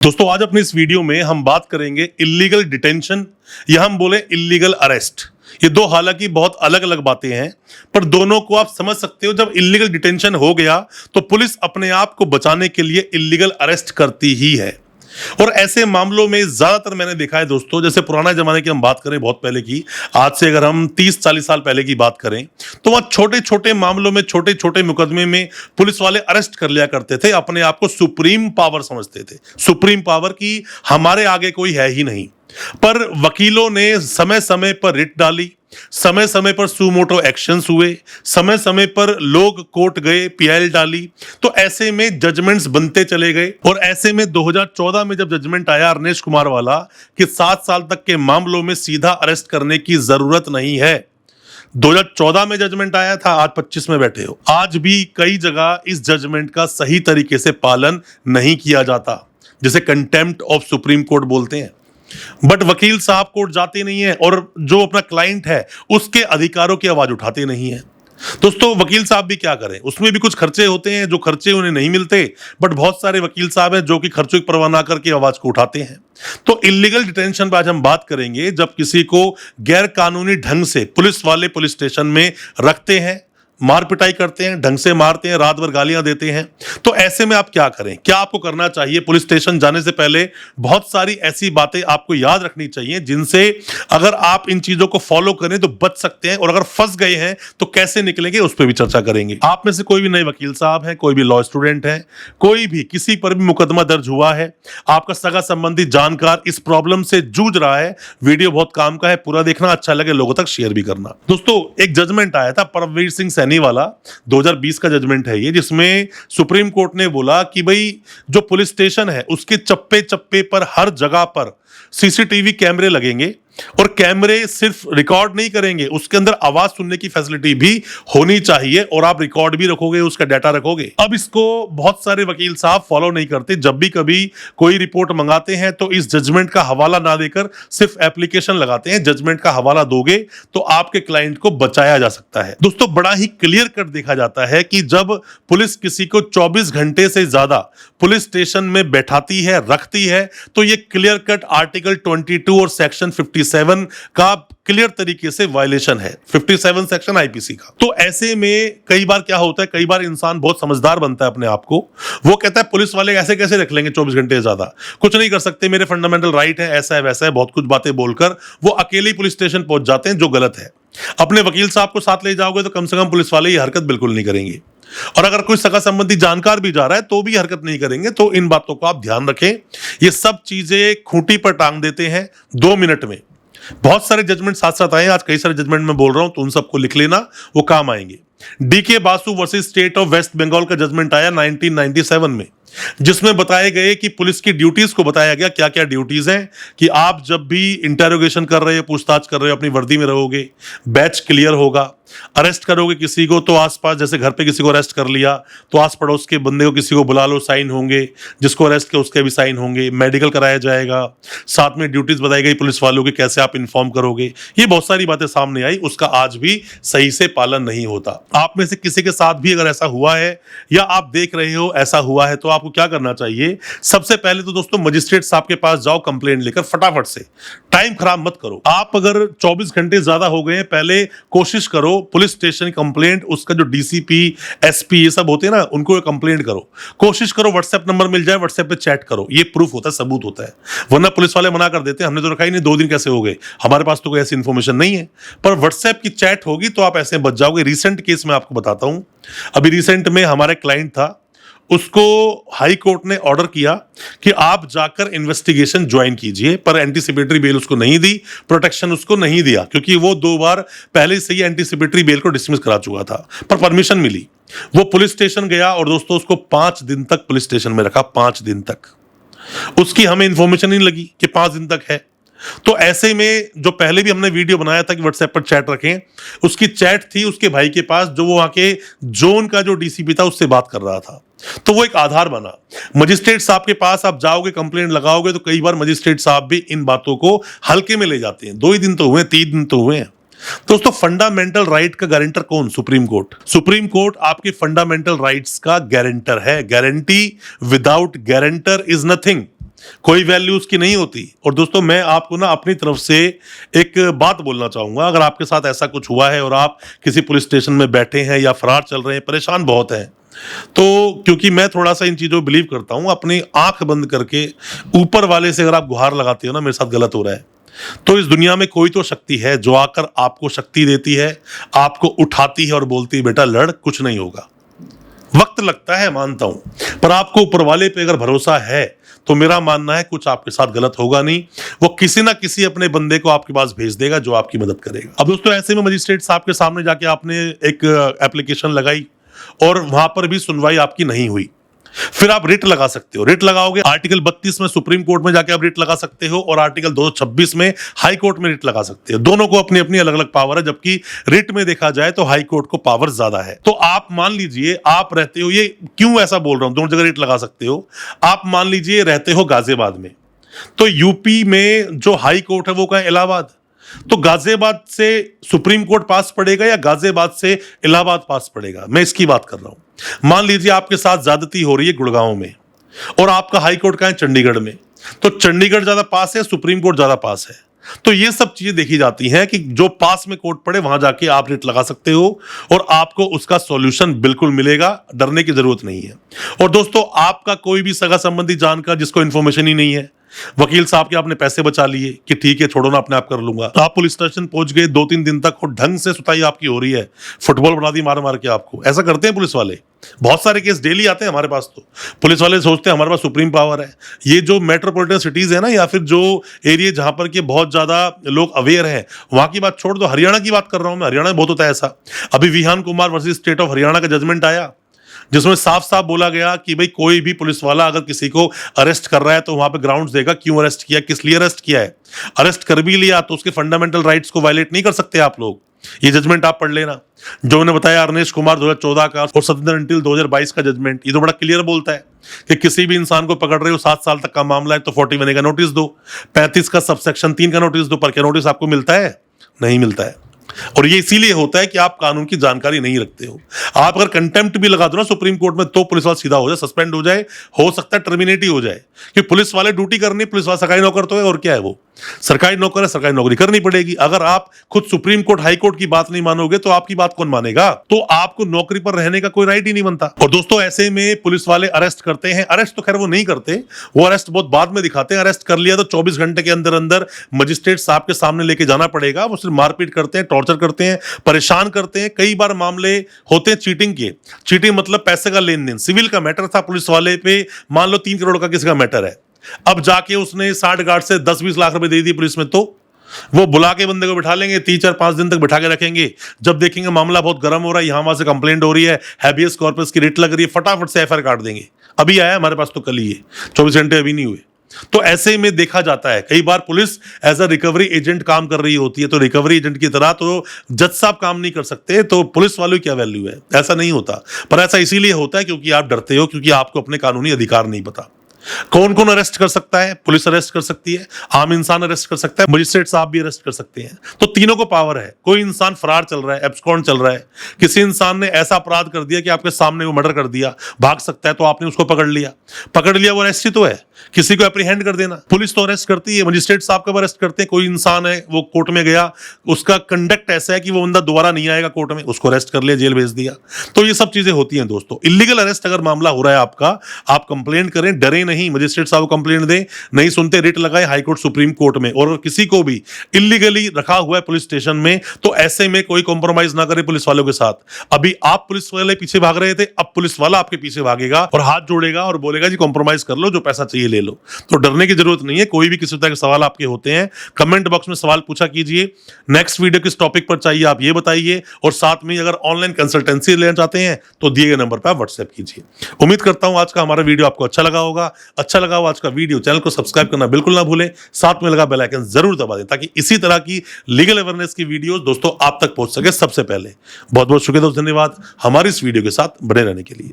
दोस्तों आज अपनी इस वीडियो में हम बात करेंगे इल्लीगल डिटेंशन या हम बोले इल्लीगल अरेस्ट। ये दो हालांकि बहुत अलग अलग बातें हैं, पर दोनों को आप समझ सकते हो। जब इल्लीगल डिटेंशन हो गया तो पुलिस अपने आप को बचाने के लिए इल्लीगल अरेस्ट करती ही है। और ऐसे मामलों में ज्यादातर मैंने देखा है दोस्तों, जैसे पुराने जमाने की हम बात करें, बहुत पहले की, आज से अगर हम 30-40 साल पहले की बात करें तो वह छोटे छोटे मामलों में, छोटे छोटे मुकदमे में पुलिस वाले अरेस्ट कर लिया करते थे। अपने आप को सुप्रीम पावर समझते थे, सुप्रीम पावर की हमारे आगे कोई है ही नहीं। पर वकीलों ने समय समय पर रिट डाली, समय समय पर सुमोटो एक्शंस हुए, समय समय पर लोग कोर्ट गए, पीआईएल डाली, तो ऐसे में जजमेंट्स बनते चले गए। और ऐसे में 2014 में जब जजमेंट आया अरनेश कुमार वाला कि 7 साल तक के मामलों में सीधा अरेस्ट करने की जरूरत नहीं है, 2014 में जजमेंट आया था, आज 25 में बैठे हो। आज भी कई जगह इस जजमेंट का सही तरीके से पालन नहीं किया जाता, जिसे कंटेम्प्ट ऑफ सुप्रीम कोर्ट बोलते हैं। बट वकील साहब कोर्ट जाते नहीं है और जो अपना क्लाइंट है उसके अधिकारों की आवाज उठाते नहीं है। दोस्तों वकील साहब भी क्या करें, उसमें भी कुछ खर्चे होते हैं, जो खर्चे उन्हें नहीं मिलते। बट बहुत सारे वकील साहब हैं जो कि खर्चों की परवाह ना करके आवाज को उठाते हैं। तो इल्लीगल डिटेंशन पर आज हम बात करेंगे। जब किसी को गैर कानूनी ढंग से पुलिस वाले पुलिस स्टेशन में रखते हैं, मार पिटाई करते हैं, ढंग से मारते हैं, रात भर गालियां देते हैं, तो ऐसे में आप क्या करें, क्या आपको करना चाहिए। पुलिस स्टेशन जाने से पहले बहुत सारी ऐसी बातें आपको याद रखनी चाहिए जिनसे अगर आप इन चीजों को फॉलो करें तो बच सकते हैं, और अगर फंस गए हैं तो कैसे निकलेंगे उस पर भी चर्चा करेंगे। आप में से कोई भी नए वकील साहब हैं, कोई भी लॉ स्टूडेंट है, कोई भी किसी पर भी मुकदमा दर्ज हुआ है, आपका सगा संबंधी जानकार इस प्रॉब्लम से जूझ रहा है, वीडियो बहुत काम का है, पूरा देखना, अच्छा लगे लोगों तक शेयर भी करना। दोस्तों एक जजमेंट आया था परमवीर सिंह सैनी वाला, 2020 का जजमेंट है ये, जिसमें सुप्रीम कोर्ट ने बोला कि भाई जो पुलिस स्टेशन है उसके चप्पे चप्पे पर, हर जगह पर सीसीटीवी कैमरे लगेंगे, और कैमरे सिर्फ रिकॉर्ड नहीं करेंगे, उसके अंदर आवाज सुनने की फैसिलिटी भी होनी चाहिए, और आप रिकॉर्ड भी रखोगे, उसका डाटा रखोगे। अब इसको बहुत सारे वकील साहब फॉलो नहीं करते। जब भी कभी कोई रिपोर्ट मंगाते हैं तो इस जजमेंट का हवाला ना देकर सिर्फ एप्लीकेशन लगाते हैं। जजमेंट का हवाला दोगे तो आपके क्लाइंट को बचाया जा सकता है। दोस्तों बड़ा ही क्लियर कट देखा जाता है कि जब पुलिस किसी को 24 घंटे से ज्यादा पुलिस स्टेशन में बैठाती है, रखती है, तो ये क्लियर कट आर्टिकल 22 और सेक्शन 57 का क्लियर तरीके से वायलेशन है, 57 सेक्शन आईपीसी का। तो ऐसे में कई बार क्या होता है, कई बार इंसान बहुत समझदार बनता है अपने आप को, वो कहता है पुलिस वाले ऐसे कैसे रख लेंगे 24 घंटे ज्यादा, कुछ नहीं कर सकते, मेरे फंडामेंटल राइट है, ऐसा है वैसा है, बहुत कुछ बातें बोलकर वो अकेले पुलिस स्टेशन पहुंच जाते हैं, जो गलत है। अपने वकील साहब को साथ ले जाओगे तो कम से कम पुलिस वाले ये हरकत बिल्कुल नहीं करेंगे, और अगर कोई सगा संबंधी जानकार भी जा रहा है तो भी हरकत नहीं करेंगे। तो इन बातों को आप ध्यान रखें। ये सब चीजें खूंटी पर टांग देते हैं 2 मिनट में। बहुत सारे जजमेंट साथ साथ आए, आज कई सारे जजमेंट में बोल रहा हूं, तो उन सबको लिख लेना, वो काम आएंगे। D K Basu versus state of West Bengal का जजमेंट आया 1997 में, जिसमें बताए गए कि पुलिस की ड्यूटीज को बताया गया क्या क्या ड्यूटीज हैं, कि आप जब भी इंटेरोगेशन कर रहे हो, पूछताछ कर रहे हो, अपनी वर्दी में रहोगे, बैच क्लियर होगा, अरेस्ट करोगे किसी को तो आसपास, जैसे घर पे किसी को अरेस्ट कर लिया तो आस पड़ोस के बंदे को किसी को बुला लो, साइन होंगे, जिसको अरेस्ट किया उसके भी साइन होंगे, मेडिकल कराया जाएगा, साथ में ड्यूटीज बताई गई पुलिस वालों की, कैसे आप इन्फॉर्म करोगे। ये बहुत सारी बातें सामने आई, उसका आज भी सही से पालन नहीं होता। आप में से किसी के साथ भी अगर ऐसा हुआ है या आप देख रहे हो ऐसा हुआ है, तो आपको क्या करना चाहिए। सबसे पहले तो दोस्तों मजिस्ट्रेट साहब के पास जाओ, कंप्लेंट लेकर फटाफट से, टाइम खराब मत करो। आप अगर 24 घंटे ज्यादा हो गए, पहले कोशिश करो पुलिस स्टेशन कंप्लेंट, उसका जो डीसीपी एसपी ये सब होते हैं ना, उनको कंप्लेंट करो। कोशिश करो व्हाट्सएप नंबर मिल जाए, व्हाट्सएप पे चैट करो, ये प्रूफ होता है, सबूत होता है। वरना पुलिस वाले मना कर देते हैं, हमने तो रखा ही नहीं, 2 दिन कैसे हो गए, हमारे पास तो कोई ऐसी इंफॉर्मेशन नहीं है। पर व्हाट्सएप की चैट होगी तो आप ऐसे बच जाओगे। रिसेंट केस में आपको बताता हूं, अभी रिसेंट में हमारे क्लाइंट था, उसको हाई कोर्ट ने ऑर्डर किया कि आप जाकर इन्वेस्टिगेशन ज्वाइन कीजिए, पर एंटीसिपेटरी बेल उसको नहीं दी, प्रोटेक्शन उसको नहीं दिया, क्योंकि वो 2 बार पहले से ही एंटीसिपेटरी बेल को डिसमिस करा चुका था। पर परमिशन मिली, वो पुलिस स्टेशन गया, और दोस्तों उसको 5 दिन तक पुलिस स्टेशन में रखा, 5 दिन तक। उसकी हमें इंफॉर्मेशन नहीं लगी कि 5 दिन तक है। तो ऐसे में जो पहले भी हमने वीडियो बनाया था कि व्हाट्सएप पर चैट रखें, उसकी चैट थी उसके भाई के पास, जो वो वहां के जोन का जो डीसीपी था उससे बात कर रहा था, तो वो एक आधार बना। मजिस्ट्रेट साहब के पास आप जाओगे, कंप्लेंट लगाओगे, तो कई बार मजिस्ट्रेट साहब भी इन बातों को हल्के में ले जाते हैं। 2 ही दिन तो हुए, 3 दिन तो हुए हैं। दोस्तों फंडामेंटल राइट का गारंटर कौन? Supreme court. सुप्रीम कोर्ट आपके फंडामेंटल राइट्स का गारंटर है। Guarantee without guarantor is nothing. कोई वैल्यू उसकी नहीं होती। और दोस्तों मैं आपको ना अपनी तरफ से एक बात बोलना चाहूंगा, अगर आपके साथ ऐसा कुछ हुआ है और आप किसी पुलिस स्टेशन में बैठे हैं या फरार चल रहे हैं, परेशान बहुत हैं, तो क्योंकि मैं थोड़ा सा इन चीजों बिलीव करता हूं, अपनी आंख बंद करके ऊपर वाले से अगर आप गुहार लगाते हो ना मेरे साथ गलत हो रहा है, तो इस दुनिया में कोई तो शक्ति है जो आकर आपको शक्ति देती है, आपको उठाती है और बोलती है बेटा लड़, कुछ नहीं होगा। वक्त लगता है मानता हूं, पर आपको ऊपर वाले पे अगर भरोसा है तो मेरा मानना है कुछ आपके साथ गलत होगा नहीं। वो किसी ना किसी अपने बंदे को आपके पास भेज देगा जो आपकी मदद करेगा। अब दोस्तों ऐसे में मजिस्ट्रेट साहब के सामने जाके आपने एक एप्लीकेशन लगाई और वहां पर भी सुनवाई आपकी नहीं हुई, फिर आप रिट लगा सकते हो। रिट लगाओगे, आर्टिकल 32 में सुप्रीम कोर्ट में जाके आप रिट लगा सकते हो और आर्टिकल 226 में हाई कोर्ट में रिट लगा सकते हो। दोनों को अपनी अपनी अलग अलग पावर है, जबकि रिट में देखा जाए तो हाई कोर्ट को पावर ज्यादा है। तो आप मान लीजिए आप रहते हो, ये क्यों ऐसा बोल रहा हूं, दोनों जगह रिट लगा सकते हो। आप मान लीजिए रहते हो गाजियाबाद में, तो यूपी में जो हाई कोर्ट है वो कहाँ? इलाहाबाद। तो गाजियाबाद से सुप्रीम कोर्ट पास पड़ेगा या गाजियाबाद से इलाहाबाद पास पड़ेगा, मैं इसकी बात कर रहा हूं। मान लीजिए आपके साथ ज्यादती हो रही है गुड़गांव में और आपका हाई कोर्ट कहाँ है? चंडीगढ़ में। तो चंडीगढ़ ज्यादा पास है, सुप्रीम कोर्ट ज्यादा पास है। तो ये सब चीजें देखी जाती हैं कि जो पास में कोर्ट पड़े वहां जाके आप रिट लगा सकते हो और आपको उसका सॉल्यूशन बिल्कुल मिलेगा, डरने की जरूरत नहीं है। और दोस्तों आपका कोई भी सगा संबंधी जानकर जिसको इन्फॉर्मेशन ही नहीं है, वकील साहब के आपने पैसे बचा लिए कि ठीक है छोड़ो ना अपने आप कर लूंगा, आप पुलिस स्टेशन पहुंच गए, 2-3 दिन तक और ढंग से सुताई आपकी हो रही है, फुटबॉल बना दी मार मार के आपको। ऐसा करते हैं पुलिस वाले, बहुत सारे केस डेली आते हैं हमारे पास। तो पुलिस वाले सोचते हैं हमारे पास सुप्रीम पावर है। ये जो मेट्रोपॉलिटन सिटीज है ना, या फिर जो एरिया जहां पर के बहुत ज्यादा लोग अवेयर हैं, वहां की बात छोड़ दो, हरियाणा की बात कर रहा हूं मैं। हरियाणा में बहुत होता है ऐसा। अभी Vihan Kumar versus state of Haryana का जजमेंट आया, जिसमें साफ साफ बोला गया कि भाई कोई भी पुलिस वाला अगर किसी को अरेस्ट कर रहा है तो वहां पे ग्राउंड्स देगा, क्यों अरेस्ट किया, किस लिए अरेस्ट किया है। अरेस्ट कर भी लिया तो उसके फंडामेंटल राइट्स को वायलेट नहीं कर सकते आप लोग। ये जजमेंट आप पढ़ लेना, जो मैंने बताया अरनेश कुमार 2014 का और सत्येंद्र अंटिल 2022 का जजमेंट। ये तो बड़ा क्लियर बोलता है कि किसी भी इंसान को पकड़ रहे हो 7 साल तक का मामला है तो 41A का नोटिस दो, 35 का सबसेक्शन 3 का नोटिस दो। पर क्या नोटिस आपको मिलता है? नहीं मिलता है। और ये इसीलिए होता है कि आप कानून की जानकारी नहीं रखते हो। आप अगर कंटेम्प्ट भी लगा दो ना सुप्रीम कोर्ट में तो पुलिस वाला सीधा हो जाए, सस्पेंड हो जाए, हो सकता है टर्मिनेट ही हो जाए। कि पुलिस वाले ड्यूटी करनी, पुलिस वाला सरकारी नौकर तो है, और क्या है वो सरकारी नौकर है, सरकारी नौकरी करनी पड़ेगी। अगर आप खुद सुप्रीम कोर्ट हाई कोर्ट की बात नहीं मानोगे तो आपकी बात कौन मानेगा? तो आपको नौकरी पर रहने का कोई राइट ही नहीं बनता। और दोस्तों ऐसे में पुलिस वाले अरेस्ट करते हैं, अरेस्ट तो खैर वो नहीं करते, वो अरेस्ट बहुत बाद में दिखाते हैं। अरेस्ट कर लिया तो 24 घंटे के अंदर अंदर मजिस्ट्रेट साहब के सामने लेके जाना पड़ेगा। वो सिर्फ मारपीट करते हैं, टॉर्चर करते हैं, परेशान करते हैं। कई बार मामले होते हैं चीटिंग के। चीटिंग मतलब पैसे का लेन देन, सिविल का मैटर था, पुलिस वाले पे मान लो 3 करोड़ का किसी का मैटर है, अब जाके उसने 60 गार्ड से 10-20 लाख रुपए दे दी पुलिस में, तो वो बुला के बंदे को बिठा लेंगे, 3-4-5 दिन तक बिठा के रखेंगे। जब देखेंगे मामला बहुत गर्म हो रहा है, यहां वहां से कंप्लेंट हो रही है, हैबियस कॉर्पस की रिट लग रही है, फटाफट से एफआईआर काट देंगे। अभी आया हमारे पास तो कल ही है, 24 घंटे अभी नहीं हुए। तो ऐसे में देखा जाता है कई बार police as a recovery agent काम कर रही होती है, तो रिकवरी एजेंट की तरह तो जज साहब काम नहीं कर सकते, तो पुलिस वालों की क्या वैल्यू है? ऐसा नहीं होता। पर ऐसा इसीलिए होता है क्योंकि आप डरते हो, क्योंकि आपको अपने कानूनी अधिकार नहीं पता। कौन कौन अरेस्ट कर सकता है? पुलिस अरेस्ट कर सकती है, आम इंसान अरेस्ट कर सकता है, मजिस्ट्रेट साहब भी अरेस्ट कर सकते हैं। तो तीनों को पावर है। कोई इंसान फरार चल रहा है, एब्सकॉन्ड चल रहा है, किसी इंसान ने ऐसा अपराध कर दिया कि आपके सामने वो मर्डर कर दिया, भाग सकता है, तो आपने उसको पकड़ लिया, वो अरेस्ट ही तो है। किसी को एप्रीहेंड कर देना, पुलिस तो अरेस्ट करती है, मजिस्ट्रेट साहब कब अरेस्ट करते हैं? कोई इंसान है वो कोर्ट में गया, उसका कंडक्ट ऐसा है कि वो बंदा दोबारा नहीं आएगा कोर्ट में, उसको अरेस्ट कर लिया, जेल भेज दिया। तो ये सब चीजें होती हैं दोस्तों। इलीगल अरेस्ट अगर मामला हो रहा है आपका, आप कंप्लेंट करें, डरे नहीं, मजिस्ट्रेट साहब को कंप्लेंट दें, नहीं सुनते रिट लगाए हाई कोर्ट सुप्रीम कोर्ट में। और किसी को भी इलीगली रखा हुआ है पुलिस स्टेशन में तो ऐसे में कोई कॉम्प्रोमाइज ना करे पुलिस वालों के साथ। अभी आप पुलिस वाले पीछे भाग रहे थे, अब पुलिस वाला आपके पीछे भागेगा और हाथ जोड़ेगा और बोलेगा जी कॉम्प्रोमाइज कर लो, जो पैसा चाहिए ले लो। तो डरने की जरूरत नहीं है। कोई भी किसी तरह के सवाल आपके होते हैं, कमेंट बॉक्स में सवाल पूछा कीजिए। नेक्स्ट वीडियो किस टॉपिक पर चाहिए आप ये बताइए, और साथ में अगर ऑनलाइन कंसल्टेंसी लेना चाहते हैं तो दिए गए नंबर पर आप व्हाट्सएप कीजिए। उम्मीद करता हूं आज का हमारा वीडियो आपको अच्छा लगा होगा। अच्छा लगा हो आज का वीडियो, चैनल को सब्सक्राइब करना बिल्कुल ना भूलें, साथ में लगा बेल आइकन जरूर दबा दें ताकि इसी तरह की लीगल अवेयरनेस की वीडियोस दोस्तों आप तक पहुंच सके सबसे पहले। बहुत बहुत शुक्रिया दोस्तों, धन्यवाद हमारी इस वीडियो के साथ बने रहने के लिए।